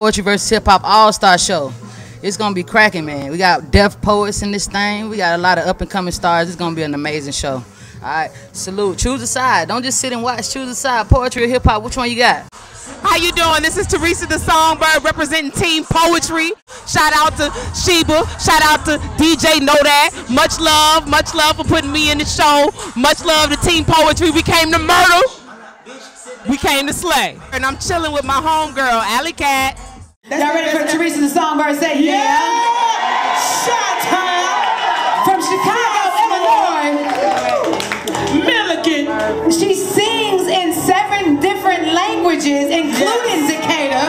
Poetry vs. Hip Hop All-Star Show. It's gonna be cracking, man. We got deaf poets in this thing. We got a lot of up-and-coming stars. It's gonna be an amazing show. All right, salute. Choose a side. Don't just sit and watch. Choose a side. Poetry or hip hop. Which one you got? How you doing? This is Theresa the Songbird representing Team Poetry. Shout out to Sheba. Shout out to DJ Know That. Much love for putting me in the show. Much love to Team Poetry. We came to murder. We came to slay. And I'm chilling with my homegirl, Alley Cat. Y'all ready for Theresa the Songbird? Say yeah! Shot from Chicago, Illinois, Milligan. She sings in 7 different languages, including Decatur.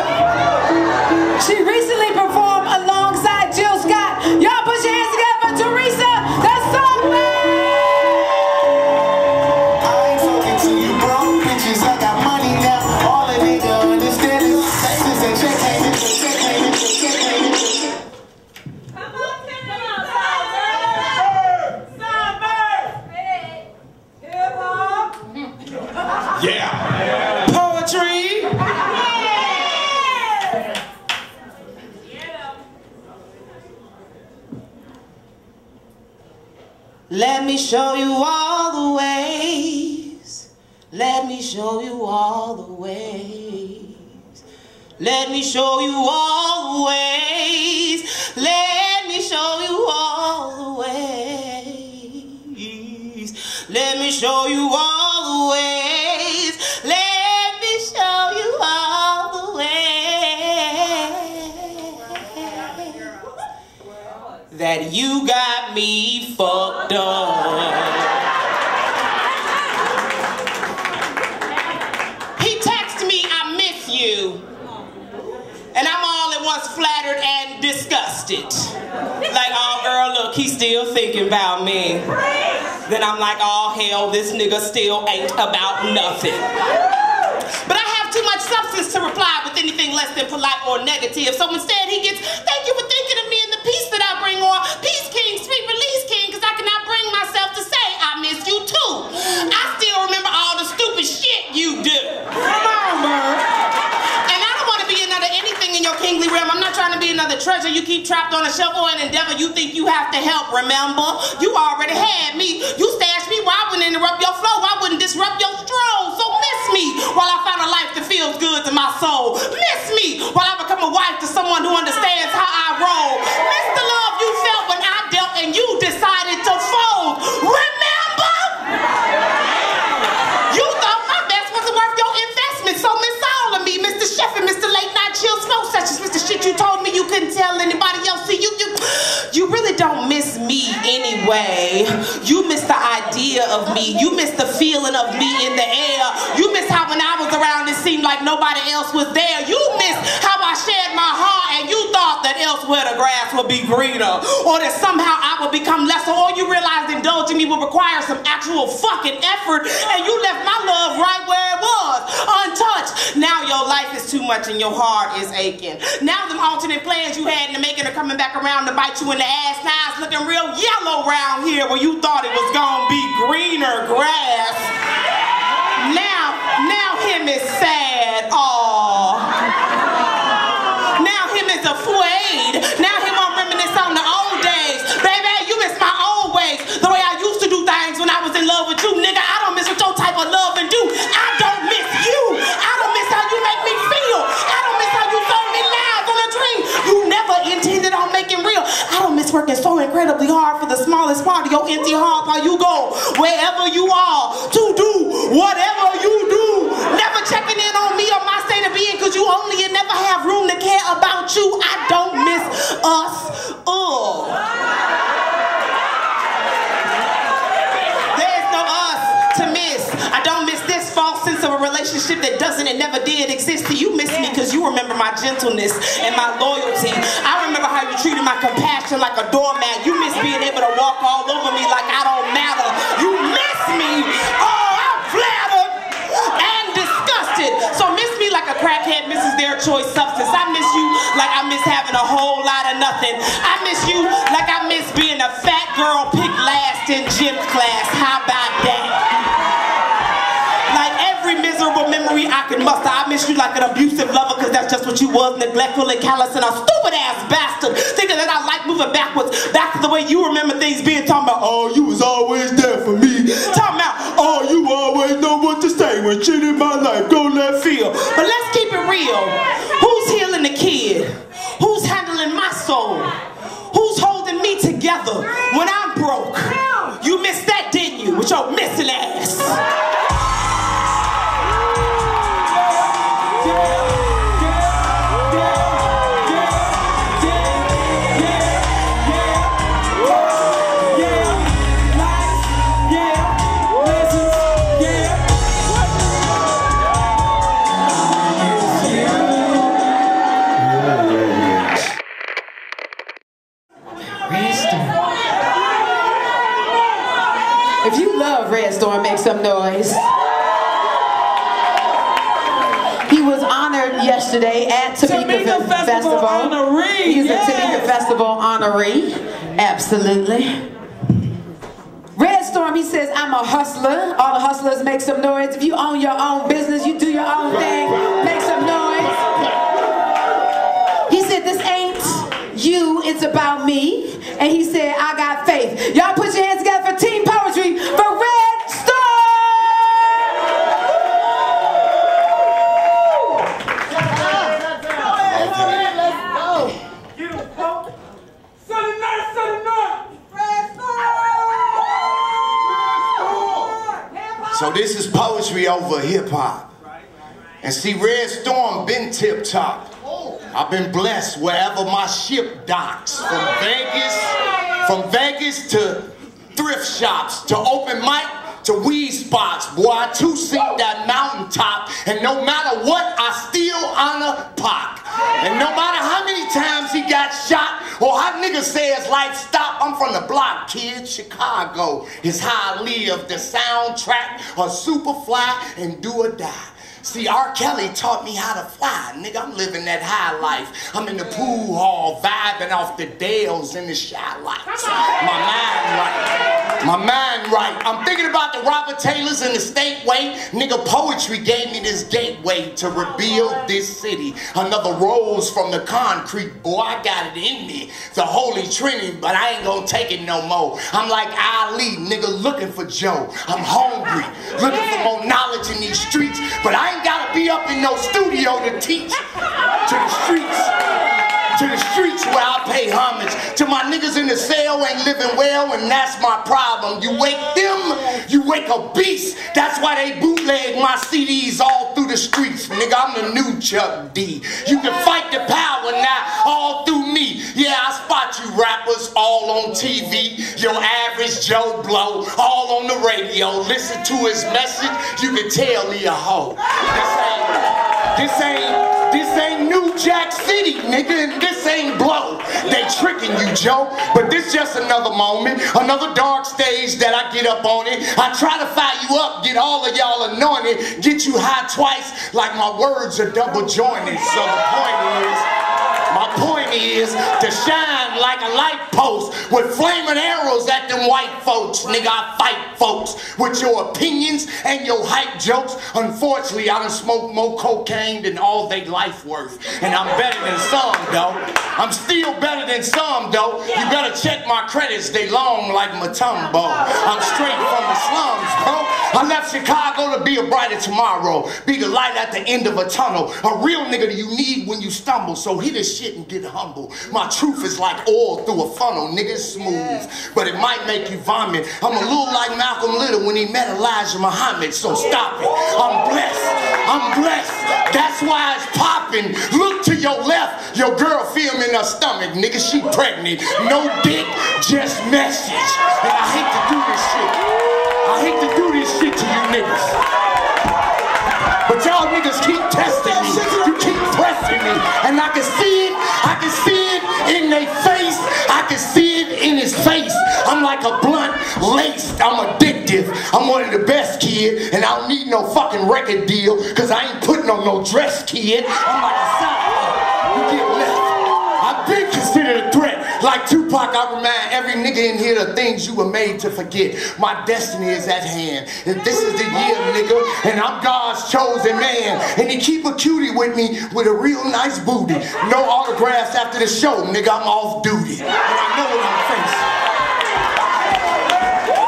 She recently performed alongside Jill Scott. Y'all put your hands together for Theresa the Songbird! I ain't talking to you broke bitches. I got money now. All a nigga understand is taxes and check payments. Yeah. Poetry. Let me show you all the ways. Let me show you all the ways. Let me show you all the ways. Let me show you all the ways. Let me show you all the ways. Let me show you all the ways that you got me fucked up. He texted me, I miss you. And I'm all at once flattered and disgusted. Like, oh girl, look, he's still thinking about me. Then I'm like, oh hell, this nigga still ain't about nothing. But I have too much substance to reply with anything less than polite or negative. So instead he gets, thank you for thinking of me and the peace that I bring, or peace king, sweet release king, because I cannot bring myself to say I miss you too. I still remember all the stupid shit you do. Come on, man. And I don't want to be another anything in your kingly realm. I'm not trying to be another treasure you keep trapped on a shelf or an endeavor you think you have to help. Remember, you already had me. You stashed me. Why I wouldn't interrupt your flow? Why wouldn't disrupt your stroll? So miss me while I find a life that feels good to my soul. Miss me while I become a wife to someone who understands how I roll. Miss the love you felt when I dealt and you decided to fold. Remember? You thought my best wasn't worth your investment, so miss all of me, Mr. Chef and Mr. Late Night Chill Smoke Sessions, Mr. Shit you told me you couldn't tell anybody else. See, you really don't miss me anyway. You miss the idea of me. You miss the feeling of me in the air. You miss how when I was around it seemed like nobody else was there. You miss how I shared my heart and you thought that elsewhere the grass would be greener, or that somehow I would become lesser, or you realized indulging me would require some actual fucking effort and you left my love right where it was, untouched. Now your life is too much and your heart is aching. Now them alternate plans you had in the making are coming back around to bite you in the ass. Now it's looking real yellow around here where you thought it was gonna be greener grass. Now him is sad. Aww. Now him is afraid. Now him on reminisce on the old days. Baby, you miss my old ways. The way I used to do things when I was in love with you. Nigga, I don't miss what your type of love and do. I don't miss you. I don't miss how you make me feel. I don't miss how you serve me live on a dream you never intended on making real. I don't miss working so incredibly hard for the smallest part of your empty heart while you go wherever you are to do whatever you do. Never checking in on me or my state of being, because you only and never have room to care about you. I don't miss us. There's no us to miss. I don't miss this false sense of a relationship that doesn't and never did exist. You miss me because you remember my gentleness and my loyalty. I remember how you treated my compassion like a doormat. You miss being able to walk all over me like I don't matter. You miss me. Oh, I'm flattered and disgusted. So miss me like a crackhead misses their choice substance. I miss you like I miss having a whole lot of nothing. I miss you like I miss being a fat girl picked last in gym class. How about that? Like every miserable memory I can muster. I miss you like an abusive lover, cause that's just what you was, neglectful and callous and a stupid ass bastard. Thinking that I like moving backwards, back to the way you remember things being. Talking about, oh, you was always there for me. Talking about, oh, you always know what to say when shit in my life go left field. But let's keep it real. Who's healing the kid? Who's handling my soul? Who's holding me together when I'm broke? You missed that, didn't you? With your missing ass. If you love Red Storm, make some noise. He was honored yesterday at Topeka Festival honoree. He's a Topeka Festival honoree. Absolutely. Red Storm, he says, I'm a hustler. All the hustlers make some noise. If you own your own business, you do your own thing, make some noise. He said, this ain't you, it's about me. And he said, I got faith. Y'all put your hands together for Team Poetry for Red Storm! So this is poetry over hip-hop. And see, Red Storm been tip-top. I've been blessed wherever my ship docks. From Vegas to thrift shops, to open mic, to weed spots. Boy, I two-seat that mountaintop, and no matter what, I still honor Pac. And no matter how many times he got shot, or how niggas say his life stopped, I'm from the block, kid. Chicago is how I live. The soundtrack of Superfly and Do or Die. See, R. Kelly taught me how to fly. Nigga, I'm living that high life. I'm in the pool hall, vibing off the Dales and the shy lights. My mind right. My mind right. I'm thinking about the Robert Taylors and the Stateway. Nigga, poetry gave me this gateway to rebuild this city. Another rose from the concrete. Boy, I got it in me. The Holy Trinity, but I ain't gonna take it no more. I'm like Ali, nigga, looking for Joe. I'm hungry, looking for more knowledge in these streets, but I ain't gotta be up in no studio to teach. To the streets where I pay homage. To my niggas in the cell ain't living well, and that's my problem. You wake them, you wake a beast. That's why they bootleg my CDs all through the streets. Nigga, I'm the new Chuck D. You can fight the power now, all through me. Yeah, I spot you rappers all on TV. Your average Joe Blow, all on the radio. Listen to his message, you can tell he a hoe. This ain't New Jack City, nigga, and this ain't Blow. They tricking you, Joe, but this just another moment, another dark stage that I get up on it. I try to fire you up, get all of y'all anointed, get you high twice, like my words are double jointed. So my point is to shine like a light post with flaming arrows at them white folks. Nigga, I fight folks with your opinions and your hype jokes. Unfortunately, I done smoked more cocaine than all they life worth. And I'm better than some, though. I'm still better than some, though. You better check my credits, they long like Matumbo. I'm straight from the slums, bro. I left Chicago to be a brighter tomorrow. Be the light at the end of a tunnel. A real nigga that you need when you stumble. So hit this shit and get humble. My truth is like oil through a funnel, nigga, smooth. But it might make you vomit. I'm a little like Malcolm Little when he met Elijah Muhammad, so stop it. I'm blessed. That's why it's popping. Look to your left, your girl feel me in her stomach, nigga, she pregnant. No dick, just message. And I hate to do this shit. I hate to do this shit to you niggas. But y'all niggas keep testing me. You keep pressing me. And I can see it in their face. I can see it in his face. I'm like a blunt laced. I'm addictive. I'm one of the best, kid. And I don't need no fucking record deal, cause I ain't putting on no dress, kid. I'm like a side. You get left. I've been considered a threat. Like Tupac, I remind every nigga in here the things you were made to forget. My destiny is at hand. And this is the year, nigga, and I'm God's chosen man. And he keep a cutie with me with a real nice booty. No autographs after the show, nigga, I'm off duty. And I know what I'm facing.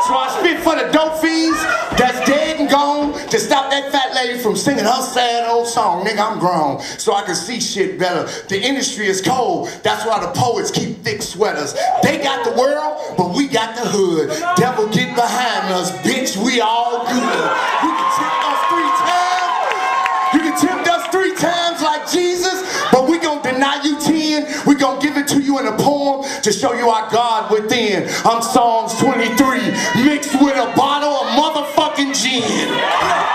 So I spit for the dope fiends that's dead and gone to stop that fat lady from singing her sad old song. Nigga, I'm grown, so I can see shit better. The industry is cold, that's why the poets keep thick sweaters. They got the world, but we got the hood. Devil, get behind us, bitch, we all good. You can tempt us 3 times. You can tempt us 3 times like Jesus, but we gonna deny you 10. We gonna give it to you in a poem to show you our God within. I'm Psalms 23, mixed with a bottle of motherfucking gin.